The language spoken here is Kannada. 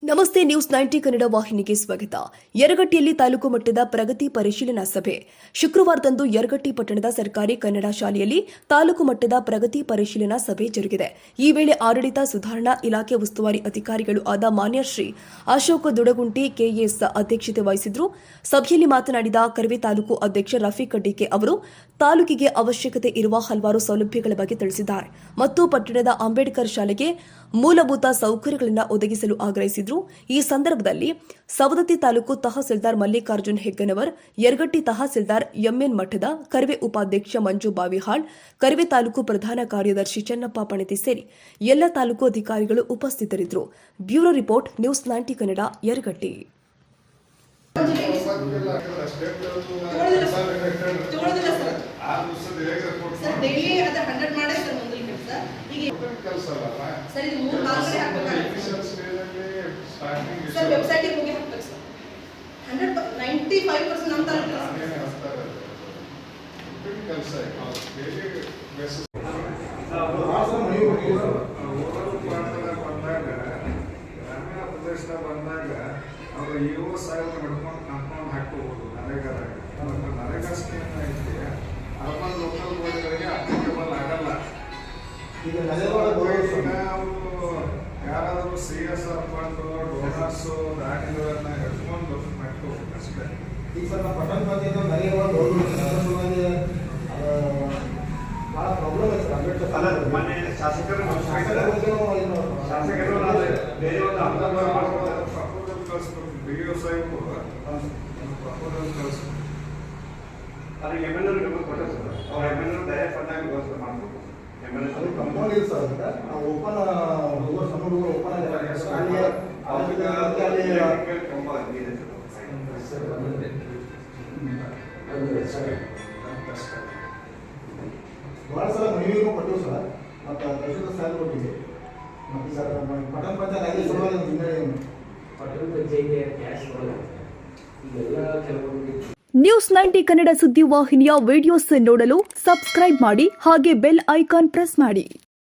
ನಮಸ್ತೆ ನ್ಯೂಸ್ 90 ಕನ್ನಡ ವಾಹಿನಿಗೆ ಸ್ವಾಗತ. ಯರಗಟ್ಟಿಯಲ್ಲಿ ತಾಲೂಕು ಮಟ್ಟದ ಪ್ರಗತಿ ಪರಿಶೀಲನಾ ಸಭೆ. ಶುಕ್ರವಾರದಂದು ಯರಗಟ್ಟಿ ಪಟ್ಟಣದ ಸರ್ಕಾರಿ ಕನ್ನಡ ಶಾಲೆಯಲ್ಲಿ ತಾಲೂಕು ಮಟ್ಟದ ಪ್ರಗತಿ ಪರಿಶೀಲನಾ ಸಭೆ ಜರುಗಿದೆ. ಈ ವೇಳೆ ಆಡಳಿತ ಸುಧಾರಣಾ ಇಲಾಖೆ ಉಸ್ತುವಾರಿ ಅಧಿಕಾರಿಗಳು ಆದ ಮಾನ್ಯ ಶ್ರೀ ಅಶೋಕ ದುಡಗುಂಟಿ ಕೆಎಸ್ ಅಧ್ಯಕ್ಷತೆ ವಹಿಸಿದ್ರು. ಸಭೆಯಲ್ಲಿ ಮಾತನಾಡಿದ ಕರವೇ ತಾಲೂಕು ಅಧ್ಯಕ್ಷ ರಫೀಕ್ ಡಿಕೆ ಅವರು ತಾಲೂಕಿಗೆ ಅವಶ್ಯಕತೆ ಇರುವ ಹಲವಾರು ಸೌಲಭ್ಯಗಳ ಬಗ್ಗೆ ತಿಳಿಸಿದ್ದಾರೆ ಮತ್ತು ಪಟ್ಟಣದ ಅಂಬೇಡ್ಕರ್ ಶಾಲೆಗೆ ಮೂಲಭೂತ ಸೌಕರ್ಯಗಳನ್ನು ಒದಗಿಸಲು ಆಗ್ರಹಿಸಿದರು. ಈ ಸಂದರ್ಭದಲ್ಲಿ ಸವದತ್ತಿ ತಾಲೂಕು ತಹಸೀಲ್ದಾರ್ ಮಲ್ಲಿಕಾರ್ಜುನ್ ಹೆಗ್ಗನವರ್, ಯರಗಟ್ಟಿ ತಹಸೀಲ್ದಾರ್ ಎಂಎನ್ ಮಠದ, ಕರವೇ ಉಪಾಧ್ಯಕ್ಷ ಮಂಜು ಬಾವಿಹಾಳ್, ಕರವೇ ತಾಲೂಕು ಪ್ರಧಾನ ಕಾರ್ಯದರ್ಶಿ ಚೆನ್ನಪ್ಪ ಪಣತಿ ಸೇರಿ ಎಲ್ಲ ತಾಲೂಕು ಅಧಿಕಾರಿಗಳು ಉಪಸ್ಥಿತರಿದ್ದರು. Bureau report news 90 Kannada, Yaragatti. Website ಹೋಗಿ ಹಾಕ್ಬೇಕು ಸರ್. 95% ನಮ್ಮ ಪ್ರದೇಶದಾಗ ಬಂದಾಗ ಅವರು ಇಒ ಸಾಹೇಬ್ ನಡ್ಕೊಂಡು ಕಂಪೌಂಡ್ ಹಾಕೋಬಹುದು. ನರೇಗಾ ಸ್ಕೀಮ್ ಐತಿ, ಅರ್ಬನ್ ಲೋಕಲ್ ಬೋರ್ಡ್ಗಳಿಗೆ ಅಪ್ಲಿಕೇಬಲ್ ಆಗಲ್ಲ. ಈಗ ಅವರು ಯಾರಾದರೂ CSR ಫಂಡ್ ಡೋನರ್ಸು ದಾನಿಗಳನ್ನ ಹಿಡ್ಕೊಂಡು ಮಾಡ್ಕೋಬೇಕು ಅಷ್ಟೇ. ಈಗ ಸರ್ ನಾವು ಪಟ್ಟಣ ಪಂಚಾಯತ್ ನರೇಗಾ ಭಾಳ ಪ್ರಾಬ್ಲಮ್ ಐತೆ ಸರ್. ಅಂಬೇಡ್ಕರ್ ಮನೆ ಶಾಸಕರು ಬೇರೆ ಒಂದು ಪ್ರಪೋಸಲ್ ಕಳಿಸ್ಬೇಕು. BO ಸಾಹೇಬು ಪ್ರಪೋಸಲ್ ಕಳಿಸ್ಬೇಕು. ಅದು MNR ಕೊಟ್ಟೆ ಸರ್. ಅವ್ರು MNR ಡೈರೆಕ್ಟ್ ಫಂಡಾಗಿ ವ್ಯವಸ್ಥೆ ಮಾಡಬೇಕು. ಅದು ಕಂಪೌಂಡ್ ಇದೆ ಸರ್. ನಾವು ಓಪನ್ ಹುಡುಗರು ಸಣ್ಣ ಹುಡುಗರು ಓಪನ್ ಭಾಳ ಸಲ ಮನವಿಗೂ ಕೊಟ್ಟಿವಿ ಸರ್. ಮತ್ತು ತಹಶೀಲ್ದಾರ್ ಸಾಹೇಬ್ ಕೊಟ್ಟಿದ್ವಿ. ಮತ್ತು ಸರ್ ಪಟ್ಟಣ ಪಂಚಾಯತ್ ಆಗಿ ಸಲುವಾಗಿ ಪಟ್ಟಣ ಪಂಚಾಯತ್ ಕ್ಯಾಶ್ ಇದೆಲ್ಲ ಕೆಲವೊಂದು ನ್ಯೂಸ್ 90 ಕನ್ನಡ ಸುದ್ದಿ ವಾಹಿನಿಯ ವಿಡಿಯೋಸ್ ನೋಡಲು ಸಬ್ಸ್ಕ್ರೈಬ್ ಮಾಡಿ, ಹಾಗೆ ಬೆಲ್ ಐಕಾನ್ ಪ್ರೆಸ್ ಮಾಡಿ.